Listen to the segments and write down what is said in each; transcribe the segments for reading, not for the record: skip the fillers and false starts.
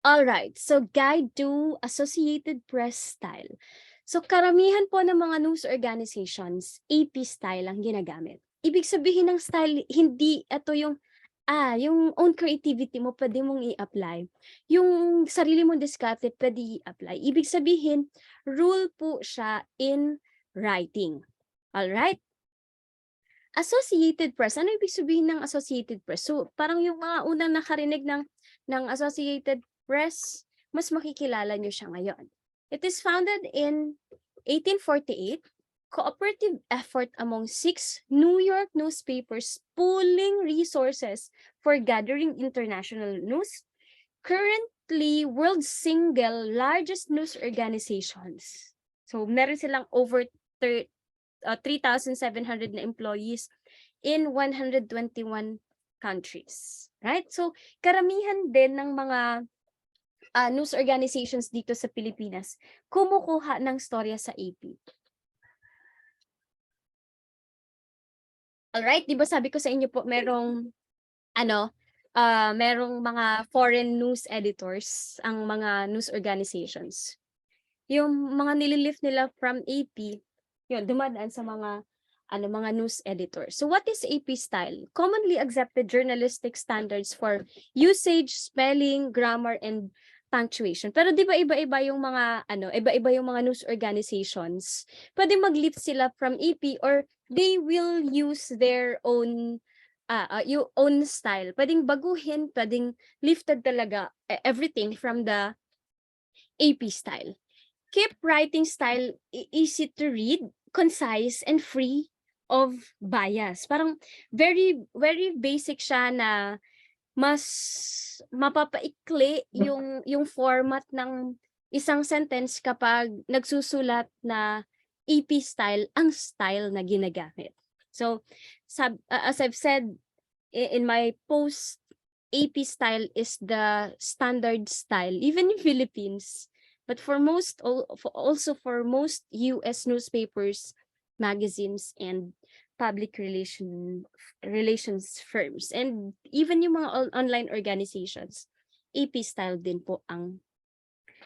Alright, so guide to Associated Press style. So karamihan po ng mga news organizations, AP style ang ginagamit. Ibig sabihin ng style, hindi ito yung own creativity mo pwede mong i-apply. Yung sarili mong diskarte pwede i-apply. Ibig sabihin, rule po siya in writing. Alright? Associated Press. Ano ibig sabihin ng Associated Press? So, parang yung mga unang nakarinig ng Associated Press, mas makikilala nyo siya ngayon. It is founded in 1848, cooperative effort among 6 New York newspapers pooling resources for gathering international news. Currently, world's single largest news organizations. So, meron silang over 3,700 na employees in 121 countries. Right? So, karamihan din ng mga news organizations dito sa Pilipinas kumukuha ng storya sa AP. Alright, di ba sabi ko sa inyo po merong merong mga foreign news editors ang mga news organizations. Yung mga nililift nila from AP, yun, dumadaan sa mga news editors. So what is AP style? Commonly accepted journalistic standards for usage, spelling, grammar, and punctuation. Pero di ba iba-iba yung iba-iba yung mga news organizations. Pwede mag-lift sila from AP or they will use their own yung own style. Pwedeng baguhin, pwedeng lifted talaga everything from the AP style. Keep writing style easy to read, concise, and free of bias. Parang very, very basic siya na mas mapapaikli yung format ng isang sentence kapag nagsusulat na AP style ang style na ginagamit. So, as I've said in my post, AP style is the standard style, even in Philippines. But for also for most US newspapers, magazines, and public relations firms, and even yung mga online organizations, AP style din po ang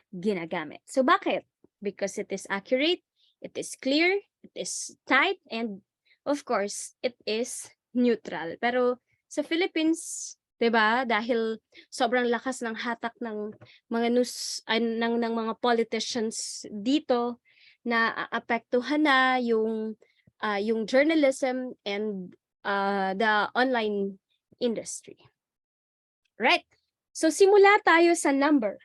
ginagamit. So bakit? Because it is accurate, it is clear, it is tight, and of course, it is neutral. Pero sa Philippines, 'di ba, dahil sobrang lakas ng hatak ng mga news ng mga politicians dito na aapektuhan na yung journalism and the online industry. Right? So simula tayo sa number.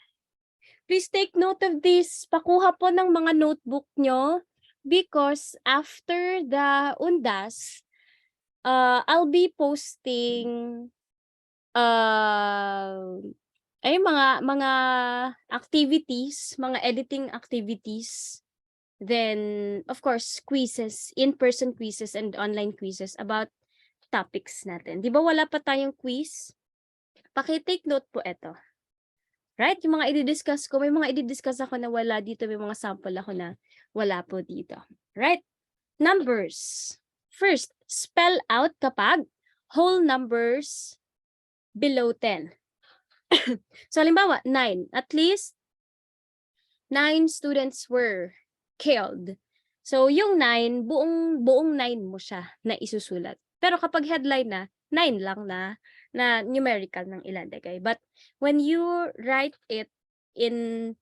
Please take note of this. Pakuha po ng mga notebook nyo because after the undas, I'll be posting mga activities, mga editing activities, then of course quizzes, in-person quizzes and online quizzes about topics natin. Di ba wala pa tayong quiz? Paki-take note po ito. Right? Yung mga i-discuss ko, may mga i-discuss ako na wala dito, may mga sample ako na wala po dito. Right? Numbers. First, spell out kapag whole numbers below 10. So, halimbawa, 9. At least, 9 students were killed. So, yung 9, buong 9 mo siya na isusulat. Pero kapag headline na, 9 lang na numerical ng ilalagay. But when you write it in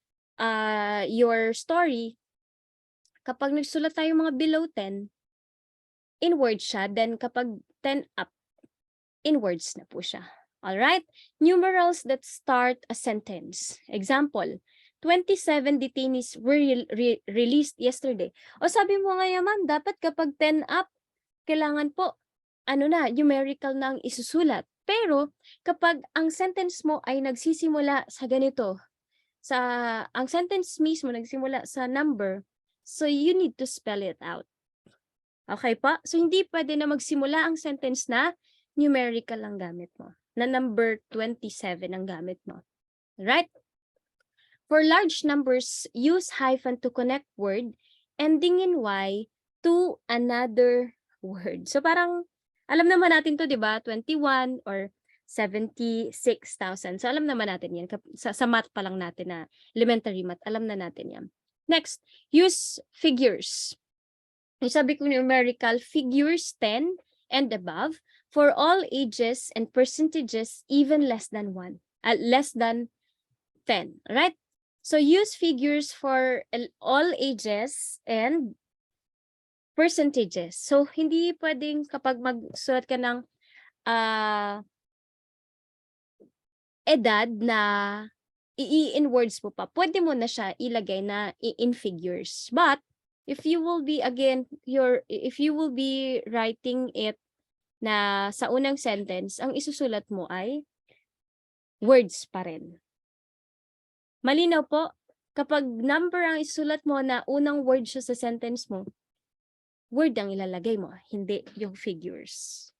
your story, kapag nagsulat tayo mga below 10, in words siya. Then kapag 10 up, in words na po siya. Alright? Numerals that start a sentence. Example, 27 detainees were released yesterday. O sabi mo nga ma'am, dapat kapag 10 up, kailangan po, numerical na ang isusulat. Pero, kapag ang sentence mo ay nagsisimula sa ganito, ang sentence mismo nagsimula sa number, so you need to spell it out. Okay pa? So, hindi pwede na magsimula ang sentence na numerical ang gamit mo. Na number 27 ang gamit mo. Right? For large numbers, use hyphen to connect word ending in Y to another word. So parang, alam naman natin to, di ba? 21 or 76,000. So, alam naman natin yan. Sa math pa lang natin na elementary math, alam na natin yan. Next, use figures. Yung sabi ko numerical, figures 10 and above for all ages and percentages even less than 1, less than 10, right? So use figures for all ages and percentages. So hindi pwedeng kapag magsulat ka ng edad na in words mo pa, pwede mo na siya ilagay na in figures. But if you will be writing it na sa unang sentence, ang isusulat mo ay words pa rin. Malinaw po, kapag number ang isusulat mo na unang word siya sa sentence mo, word ang ilalagay mo, hindi yung figures.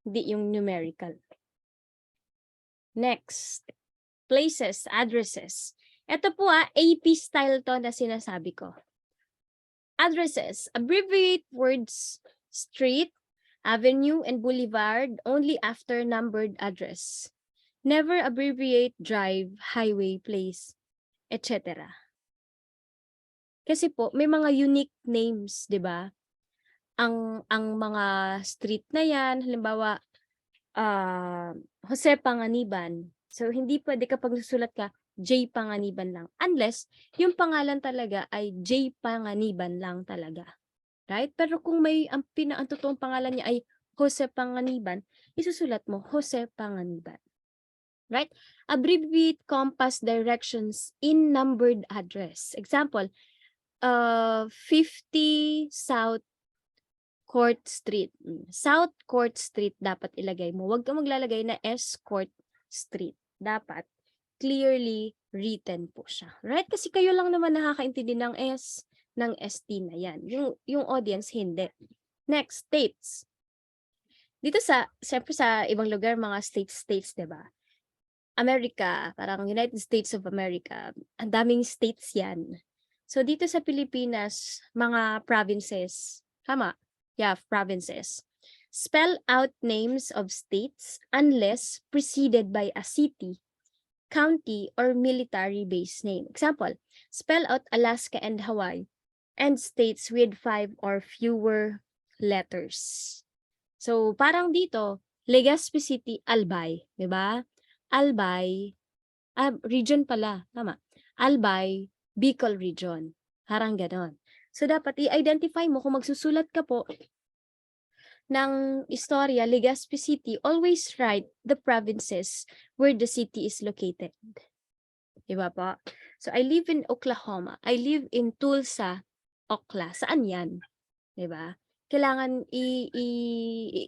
Hindi yung numerical. Next, places, addresses. Ito po AP style to na sinasabi ko. Addresses, abbreviate words, street, avenue, and boulevard only after numbered address. Never abbreviate drive, highway, place, etc. Kasi po, may mga unique names, di ba? Ang mga street na yan, halimbawa, Jose Panganiban. So, hindi pwede kapag nasulat ka, J. Panganiban lang. Unless, yung pangalan talaga ay J. Panganiban lang talaga. Right? Pero kung ang totoong pangalan niya ay Jose Panganiban, isusulat mo Jose Panganiban. Right? Abbreviate compass directions in numbered address. Example, 50 South Court Street. South Court Street dapat ilagay mo. Huwag kang maglalagay na S Court Street. Dapat clearly written po siya. Right? Kasi kayo lang naman nakakaintindi ng S, ng ST na yan. Yung audience, hindi. Next, states. Dito siyempre sa ibang lugar, mga states, diba? America, parang United States of America, ang daming states yan. So, dito sa Pilipinas, mga provinces, tama? Yeah, provinces. Spell out names of states unless preceded by a city, county, or military base name. Example, spell out Alaska and Hawaii and states with 5 or fewer letters. So, parang dito, Legazpi City, Albay, di ba? Albay, region pala, tama. Albay, Bicol region. Parang ganon. So, dapat i-identify mo kung magsusulat ka po ng istorya, Legazpi City, always write the provinces where the city is located. Diba po? So, I live in Oklahoma. I live in Tulsa, Okla. Saan yan? Diba? Kailangan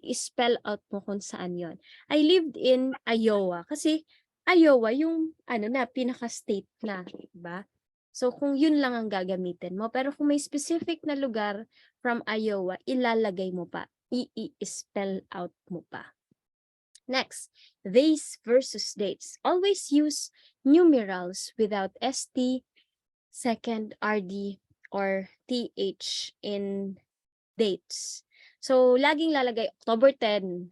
i-spell out mo kung saan yon. I lived in Iowa. Kasi, Iowa, yung pinaka-state na. Diba? So, kung yun lang ang gagamitin mo. Pero kung may specific na lugar from Iowa, ilalagay mo pa. I-spell out mo pa. Next, days versus dates. Always use numerals without ST, second, RD, or TH in dates. So, laging lalagay October 10,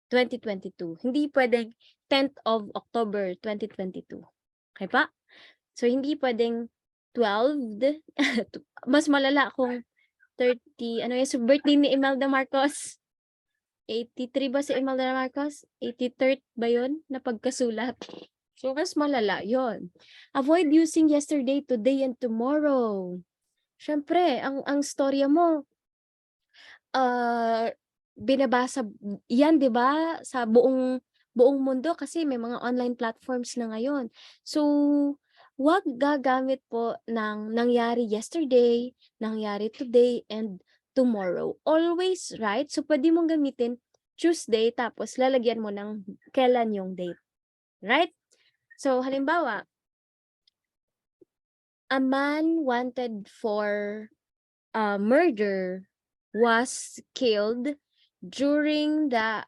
2022. Hindi pwedeng 10th of October 2022. Okay pa? So, hindi pwedeng 12th. Mas malala kung 30, so birthday ni Imelda Marcos? 83 ba si Imelda Marcos? 83rd ba yun na pagkasulat? So, mas malala yon. Avoid using yesterday, today, and tomorrow. Siyempre, ang storya mo, binabasa yan, di ba? Sa buong mundo kasi may mga online platforms na ngayon. So, wag gagamit po ng nangyari yesterday, nangyari today, and tomorrow. Always, right? So, pwede mong gamitin Tuesday, tapos lalagyan mo ng kailan yung date. Right? So, halimbawa, a man wanted for murder was killed during the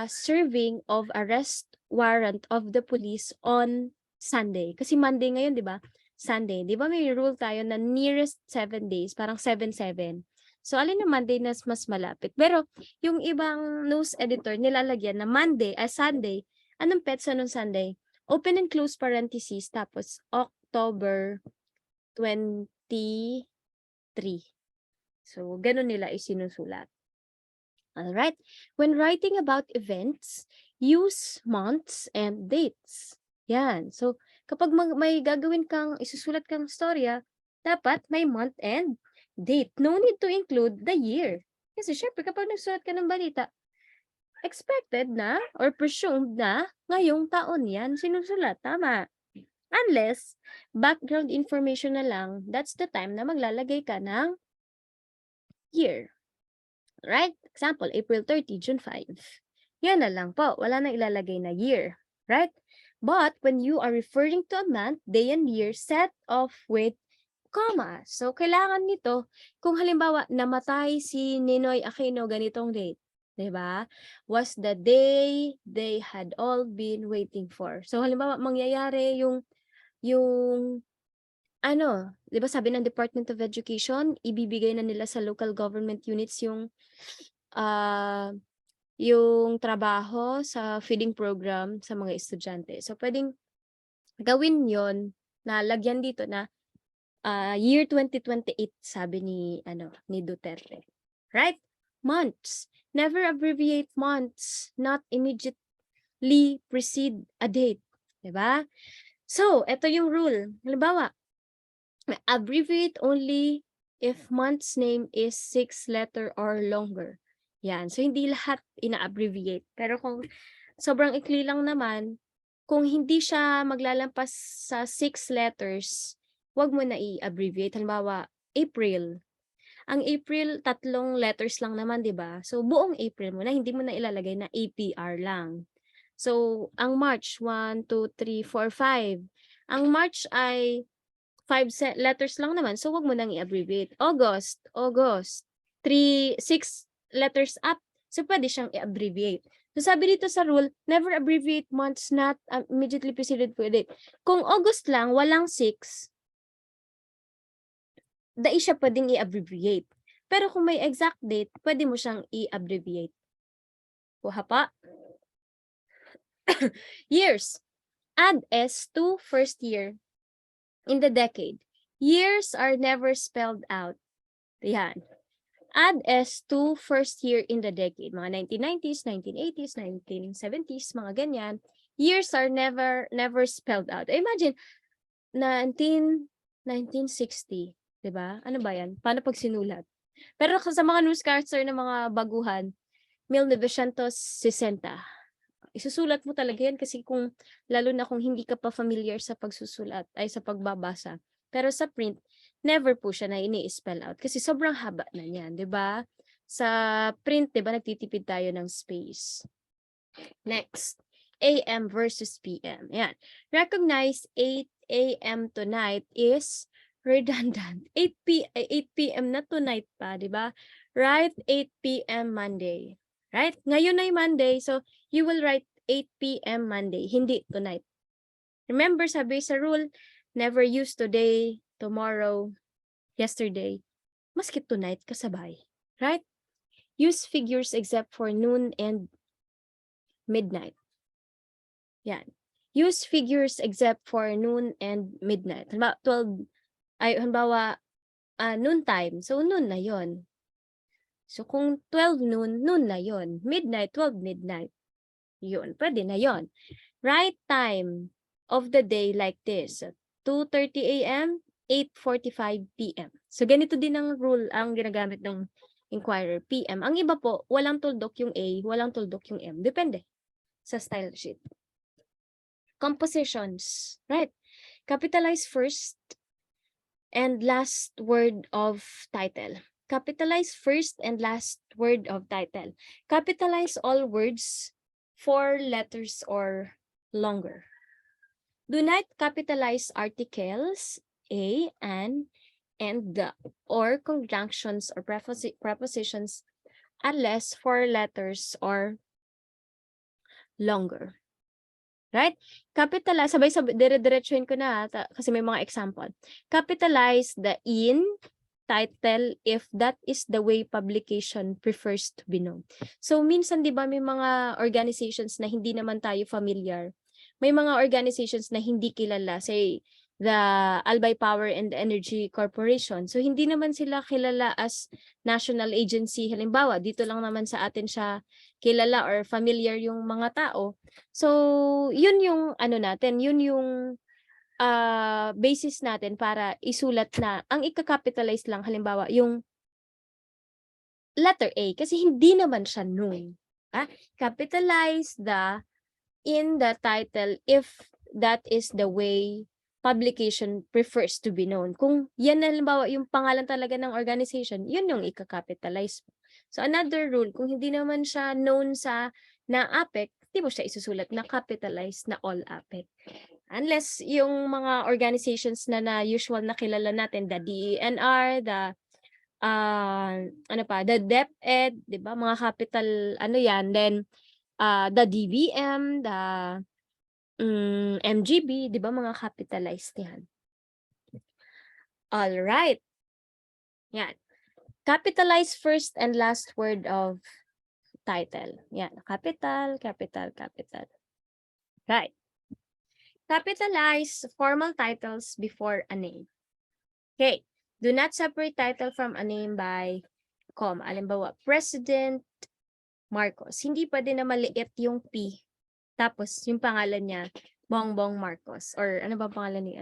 serving of arrest warrant of the police on Sunday. Kasi Monday ngayon, di ba? Sunday. Di ba may rule tayo na nearest 7 days, parang 7-7. So, alin na Monday na mas malapit? Pero, yung ibang news editor, nilalagyan na Monday, Sunday. Anong petsa nung Sunday? Open and close parentheses, tapos October 23. So, ganun nila isinusulat. Alright? When writing about events, use months and dates. Yan. So, kapag may gagawin kang, isusulat kang storya, dapat may month and date. No need to include the year. Kasi syempre, kapag nagsulat ka ng balita, expected na or presumed na ngayong taon yan sinusulat. Tama. Unless, background information na lang, that's the time na maglalagay ka ng year. Right? Example, April 30, June 5. Yan na lang po. Wala nang ilalagay na year. Right? But when you are referring to a month, day and year, set off with comma. So, kailangan nito, kung halimbawa, namatay si Ninoy Aquino ganitong date, diba? Was the day they had all been waiting for. So, halimbawa, mangyayari yung ano, 'di ba sabi ng Department of Education, ibibigay na nila sa local government units yung trabaho sa feeding program sa mga estudyante. So pwedeng gawin 'yon na lagyan dito na year 2028 sabi ni Duterte. Right? Months. Never abbreviate months, not immediately precede a date, 'di ba? So, ito yung rule. Halimbawa, abbreviate only if month's name is 6 letter or longer. Yan. So, hindi lahat ina-abbreviate. Pero kung sobrang ikli lang naman, kung hindi siya maglalampas sa 6 letters, wag mo na i-abbreviate. Halimbawa, April. Ang April, 3 letters lang naman, di ba? So, buong April mo na, hindi mo na ilalagay na APR lang. So, ang March, 1, 2, 3, 4, 5. Ang March ay 5 letters lang naman, so wag mo nang i-abbreviate. August, 6 letters up, so pwede siyang i-abbreviate. So sabi dito sa rule, never abbreviate months not immediately preceded by date. Kung August lang, walang 6, dai siya pwedeng i-abbreviate. Pero kung may exact date, pwede mo siyang i-abbreviate. Kuha pa. Years. Add S to first year in the decade. Years are never spelled out. Yan. Add S to first year in the decade. Mga 1990s, 1980s, 1970s, mga ganyan. Years are never spelled out. Imagine, 1960, diba? Ano ba yan? Paano pag sinulat? Pero sa mga newscaster na mga baguhan, 1960. Isusulat mo talaga yan kasi lalo na kung hindi ka pa familiar sa pagsusulat, ay sa pagbabasa. Pero sa print, never po siya na ini-spell out kasi sobrang haba na niyan, 'di ba? Sa print, 'di ba, nagtitipid tayo ng space. Next, AM versus PM. Yan. Recognize 8 AM tonight is redundant. 8 PM na tonight pa, 'di ba? Write 8 PM Monday. Right? Ngayon ay Monday, so you will write 8 PM Monday, hindi tonight. Remember, sabi sa rule, never use today, tomorrow, yesterday, maski tonight kasabay. Right? Use figures except for noon and midnight. Yan. Use figures except for noon and midnight. Halimbawa, noon time. So, noon na yon. So, kung 12 noon, noon na yon. Midnight, 12 midnight. Yun, pwede na yon. Write time of the day like this. 2:30 AM, 8:45 PM. So, ganito din ang rule ang ginagamit ng inquirer, PM. Ang iba po, walang tuldok yung A, walang tuldok yung M. Depende sa style sheet. Compositions, right? Capitalize first and last word of title. Capitalize first and last word of title. Capitalize all words 4 letters or longer. Do not capitalize articles a, an, and the, or conjunctions or prepositions unless 4 letters or longer. Right? Capitalize, sabay-sabay, dire-diretsuhin ko na kasi may mga example. Capitalize the in, title if that is the way publication prefers to be known. So minsan 'di ba may mga organizations na hindi naman tayo familiar. May mga organizations na hindi kilala, say the Albay Power and Energy Corporation. So hindi naman sila kilala as national agency. Halimbawa, dito lang naman sa atin siya kilala or familiar yung mga tao. So yun yung ano natin, yun yung basis natin para isulat na ang ika-capitalize lang halimbawa yung letter A kasi hindi naman siya known. Capitalize in the title if that is the way publication prefers to be known. Kung yan halimbawa yung pangalan talaga ng organization, yun yung ika-capitalize. So another rule, kung hindi naman siya known sa na APEC, di mo siya isusulat na capitalize na all APEC. Unless yung mga organizations na usual na kilala natin, the DENR, the the DepEd, 'di ba? Mga capital yan, then the DBM, the MGB, 'di ba? Mga capitalized 'yan. All right. Yan. Capitalize first and last word of title. Yan, capital, capital, capital. Right. Capitalize formal titles before a name. Okay. Do not separate title from a name by comma. Halimbawa, President Marcos. Hindi pa din na maliit yung P. Tapos, yung pangalan niya, Bongbong Marcos. Or ano ba pangalan ni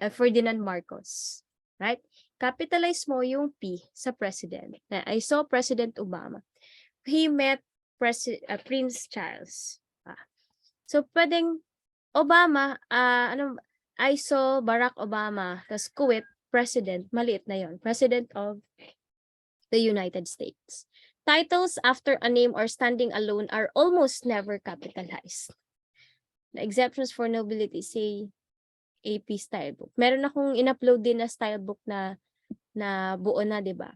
Ferdinand Marcos. Right? Capitalize mo yung P sa President. I saw President Obama. He met Prince Charles. So, pwedeng Obama, I saw Barack Obama, tas Kuwait, President, maliit na yon, President of the United States. Titles after a name or standing alone are almost never capitalized. The exceptions for nobility, say, AP style book. Meron akong in-upload din na style book na buo na, di ba?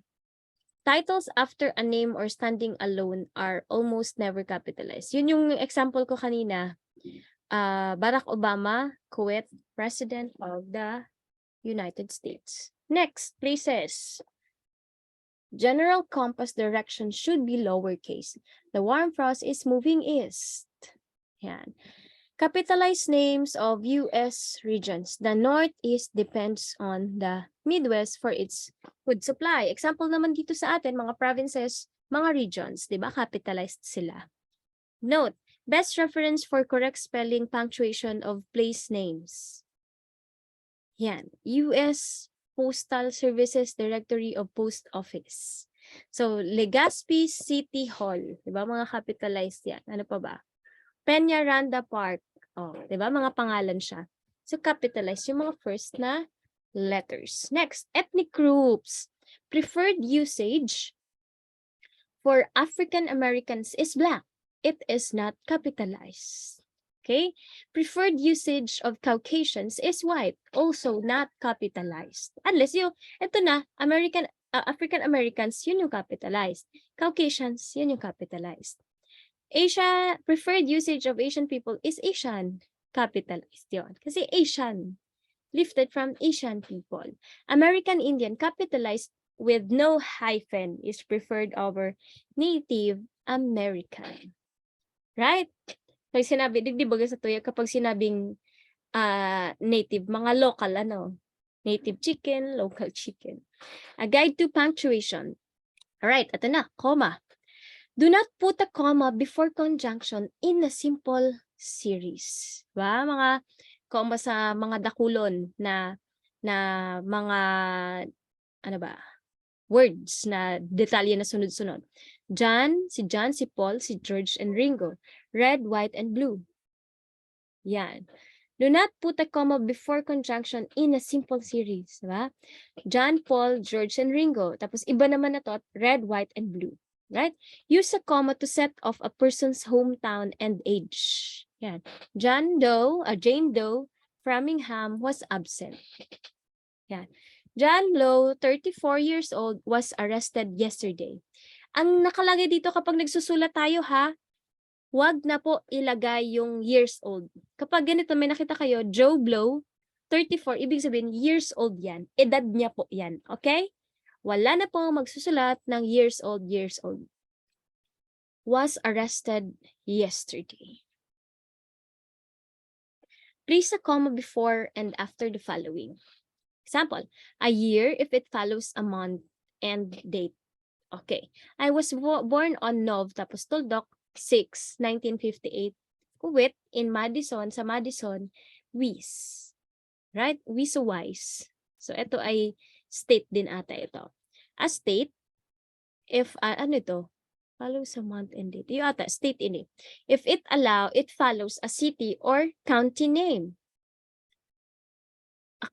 Titles after a name or standing alone are almost never capitalized. Yun yung example ko kanina. Barack Obama, Kuwait, President of the United States. Next, places. General compass direction should be lowercase. The warm frost is moving east. Yan. Capitalize names of U.S. regions. The Northeast depends on the Midwest for its food supply. Example naman dito sa atin, mga provinces, mga regions, di ba? Capitalized sila. Note, best reference for correct spelling punctuation of place names. Yan. U.S. Postal Services Directory of Post Office. So, Legazpi City Hall. Diba? Mga capitalized yan. Ano pa ba? Peñaranda Park. Diba? Mga pangalan siya. So, capitalized yung mga first na letters. Next, ethnic groups. Preferred usage for African Americans is black. It is not capitalized. Okay? Preferred usage of Caucasians is white, also not capitalized. Unless ito na, African Americans, yun yung capitalized. Caucasians, yun yung capitalized. Preferred usage of Asian people is Asian, capitalized yun. Kasi Asian, lifted from Asian people. American Indian, capitalized with no hyphen, is preferred over Native American. Right? Pag sinabi, digdibaga sa tuya, kapag sinabing native, mga local, native chicken, local chicken. A guide to punctuation. Alright, ito na, comma. Do not put a comma before conjunction in a simple series. Diba? Mga comma sa mga dakulon na mga, words na detalye na sunod-sunod. John, si Paul, si George, and Ringo. Red, white, and blue. Yan. Do not put a comma before conjunction in a simple series. Diba? John, Paul, George, and Ringo. Tapos iba naman na to, red, white, and blue. Right? Use a comma to set off a person's hometown and age. Yan. Jane Doe, Framingham, was absent. Yan. John Blow, 34 years old, was arrested yesterday. Ang nakalagay dito kapag nagsusulat tayo wag na po ilagay yung years old. Kapag ganito may nakita kayo, Joe Blow, 34, ibig sabihin, years old yan. Edad niya po yan. Okay? Wala na po magsusulat ng years old, years old. Was arrested yesterday. Place a comma before and after the following. Example, a year if it follows a month and date. Okay. I was born on Nov, tapos Tuldok, 6, 1958. Kuwait, in Madison, sa Madison, Wis. Right? Wiso-wise. So, ito ay state din ata ito. A state, if, ano ito? Follows a month and date. Yung ata, state ini. If it follows a city or county name.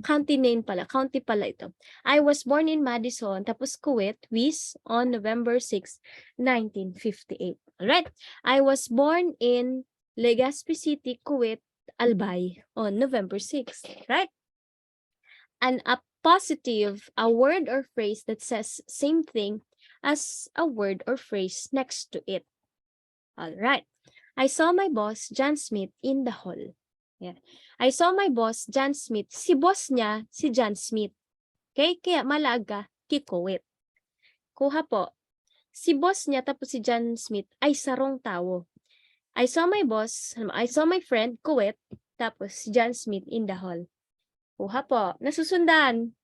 County name pala. County pala ito. I was born in Madison, tapos Kuwait, Wis, on November 6, 1958. Alright? I was born in Legazpi City, Kuwait, Albay, on November 6. Right? An appositive, a word or phrase that says same thing as a word or phrase next to it. Alright. I saw my boss, John Smith, in the hall. Yeah. I saw my boss, John Smith. Si boss niya, si John Smith. Okay? Kaya malaga, kikuwit. Kuha po. Si boss niya tapos si John Smith ay sarong tao. I saw my friend, Kuwait, tapos si John Smith in the hall. Kuha po. Nasusundan.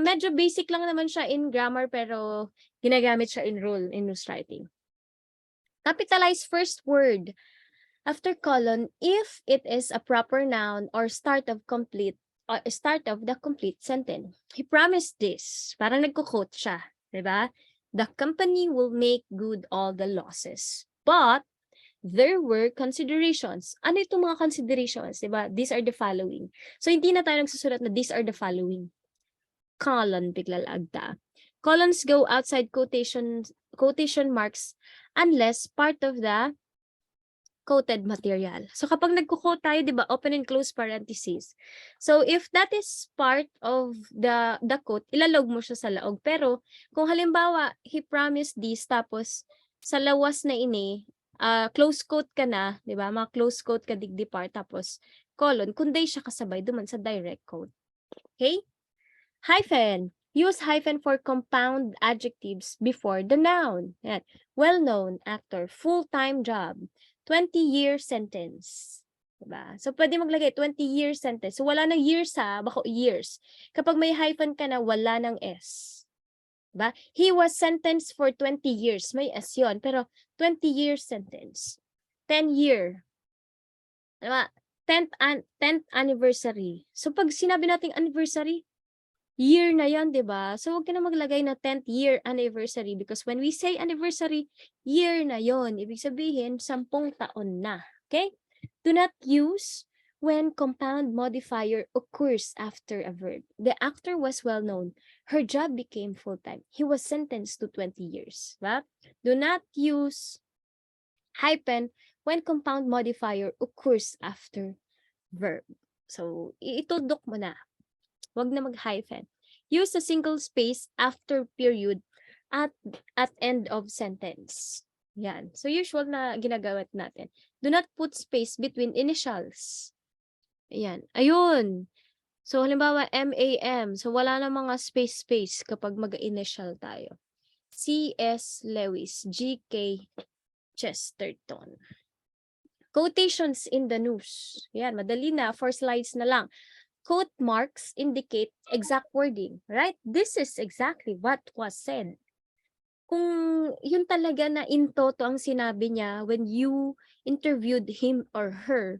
Medyo basic lang naman siya in grammar pero ginagamit siya in rule, in news writing. Capitalize first word after colon if it is a proper noun or start of the complete sentence. He promised this. Parang nagko-quote siya, 'di ba? The company will make good all the losses. But there were considerations. Ano itong mga considerations, 'di ba? These are the following. So hindi na tayo nagsusulat na these are the following. Colon bigla lagda. Colons go outside quotation marks unless part of the quoted material. So kapag nagko-quote tayo, 'di ba, open and close parentheses. So if that is part of the quote, ilalog mo siya sa laog. Pero kung halimbawa, he promised this tapos sa lawas na ini, close quote ka na, 'di ba? Mga close quote ka digdi part tapos colon, kundi siya kasabay duman sa direct quote. Okay? Hyphen. Use hyphen for compound adjectives before the noun. Yan. Well-known actor, full-time job, 20-year sentence. Diba? So, pwede maglagay 20-year sentence. So, wala ng years bako years. Kapag may hyphen ka na, wala ng S. Diba? He was sentenced for 20 years. May S yun. Pero, 20-year sentence. 10-year. Diba? 10th anniversary. So, pag sinabi nating anniversary, year na yan, di ba? So, huwag ka na maglagay na 10th year anniversary because when we say anniversary, year na yon. Ibig sabihin, 10 taon na. Okay? Do not use when compound modifier occurs after a verb. The actor was well known. Her job became full-time. He was sentenced to 20 years. Ba? Do not use hyphen when compound modifier occurs after verb. So, itudok mo na. Wag na mag-hyphen. Use a single space after period at end of sentence. Yan. So, usual na ginagawat natin. Do not put space between initials. Yan. Ayun. So, halimbawa, MAM. So, wala na mga space kapag mag-initial tayo. C.S. Lewis. G.K. Chesterton. Quotations in the news. Yan. Madali na. 4 slides na lang. Quote marks indicate exact wording, right? This is exactly what was said. Kung yun talaga na in toto ang sinabi niya when you interviewed him or her,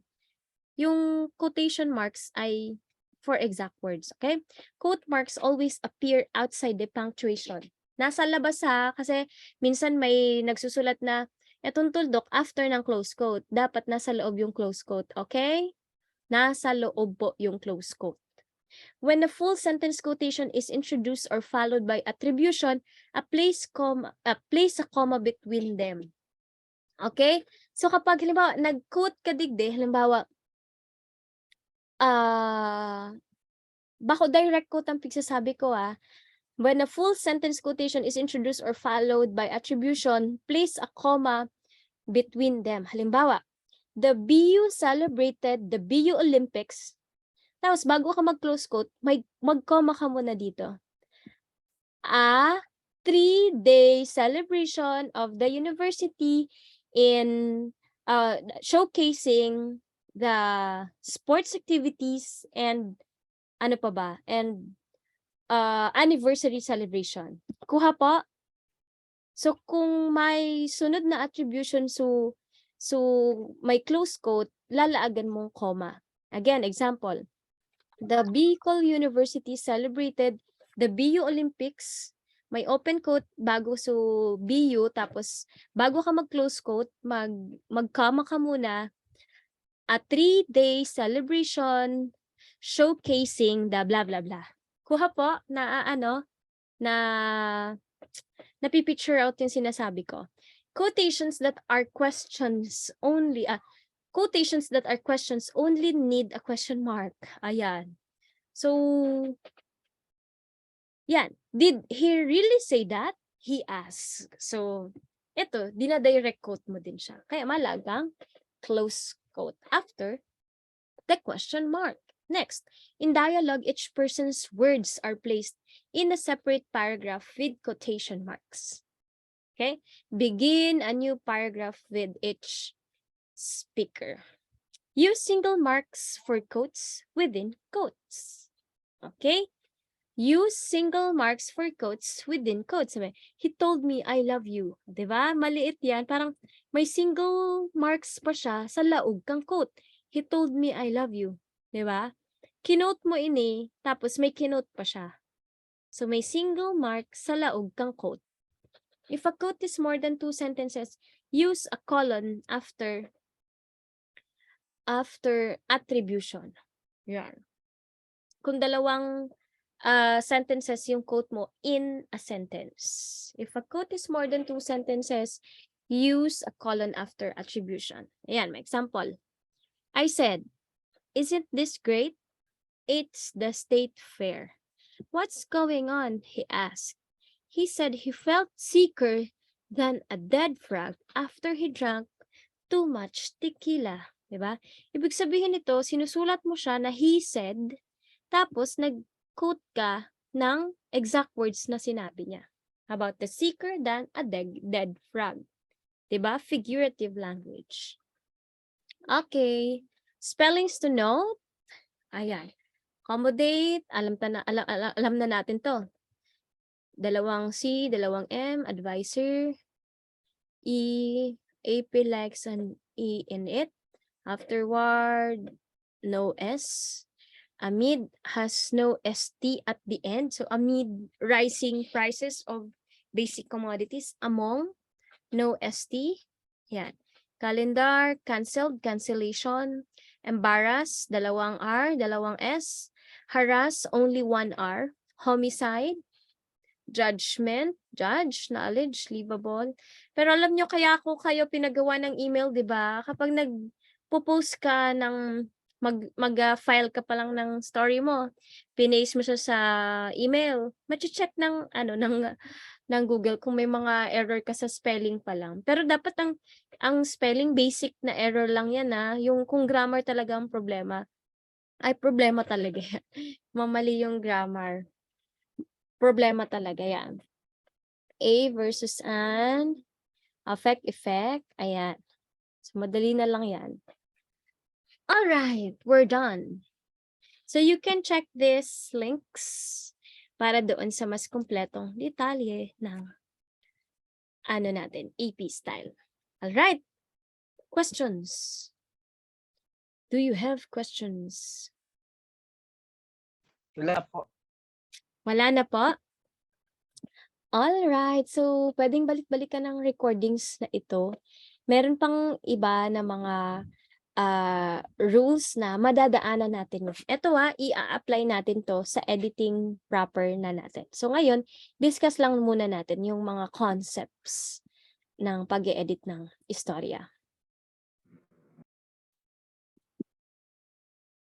yung quotation marks ay for exact words, okay? Quote marks always appear outside the punctuation. Nasa labas kasi minsan may nagsusulat na etong tuldok after ng close quote. Dapat nasa loob yung close quote, okay? Nasa loob po yung close quote. When the full sentence quotation is introduced or followed by attribution, place a comma between them. Okay? So kapag halimbawa nag-quote ka digde, halimbawa bako direct quote ang pigsasabi ko when a full sentence quotation is introduced or followed by attribution, place a comma between them. Halimbawa, the BU celebrated the BU Olympics Tapos bago ka mag-close quote, mag-comma ka muna dito. A 3-day celebration of the university in showcasing the sports activities and ano pa ba? And anniversary celebration. Kuha po. So kung may sunod na attribution so may close quote, lalaagan mong comma. Again, example. The Bicol University celebrated the BU Olympics. May open quote bago so BU, tapos bago ka mag-close quote, mag-comma ka muna. A 3-day celebration showcasing the blah blah blah. Kuha po na napipicture out yung sinasabi ko. Quotations that are questions only need a question mark. Ayan. So, yan. Did he really say that? He asked. So, ito, dina-direct quote mo din siya. Kaya malagang close quote after the question mark. Next, in dialogue, each person's words are placed in a separate paragraph with quotation marks. Okay? Begin a new paragraph with each speaker. Use single marks for quotes within quotes. Okay? Use single marks for quotes within quotes. He told me I love you. Diba? Maliit yan. Parang may single marks pa siya sa laog kang quote. He told me I love you. Diba? Kinote mo ini, tapos may kinote pa siya. So may single mark sa laog kang quote. If a quote is more than 2 sentences, use a colon after attribution. Yan. Kung dalawang sentences yung quote mo in a sentence. If a quote is more than 2 sentences, use a colon after attribution. Ayan, may example. I said, "Isn't this great? It's the state fair." "What's going on?" he asked. He said he felt sicker than a dead frog after he drank too much tequila. Diba? Ibig sabihin nito, sinusulat mo siya na he said, tapos nag-quote ka ng exact words na sinabi niya. About the sicker than a dead frog. Diba? Figurative language. Okay. Spellings to note. Ayan. Accommodate. Alam na natin to. Dalawang C, dalawang M, advisor. E, epilex, and E in it. Afterward, no S. Amid has no ST at the end. So amid rising prices of basic commodities. Among, no ST. Yan. Calendar, canceled, cancellation. Embarrass, dalawang R, dalawang S. Harass, only one R. Homicide. Judgment, judge, knowledge, livable. Pero alam nyo, kaya ako kayo pinagawa ng email, di ba? Kapag nag-post ka ng mag-file ka pa lang ng story mo, pinaste mo siya sa email, ma-check ng Google kung may mga error ka sa spelling pa lang. Pero dapat ang spelling basic na error lang yan yung kung grammar talaga ang problema. Ay, problema talaga yan. Mamali yung grammar. Problema talaga yan. A versus an, affect, effect, ayan. So, madali na lang yan. Alright, we're done. So, you can check these links para doon sa mas kumpletong detalye ng natin, AP style. Alright, questions? Do you have questions? Wala po. Wala na po? Alright, so pwedeng balik-balikan ng recordings na ito. Meron pang iba na mga rules na madadaanan natin. Ito i-apply natin to sa editing proper na natin. So ngayon, discuss lang muna natin yung mga concepts ng pag-e-edit ng istorya.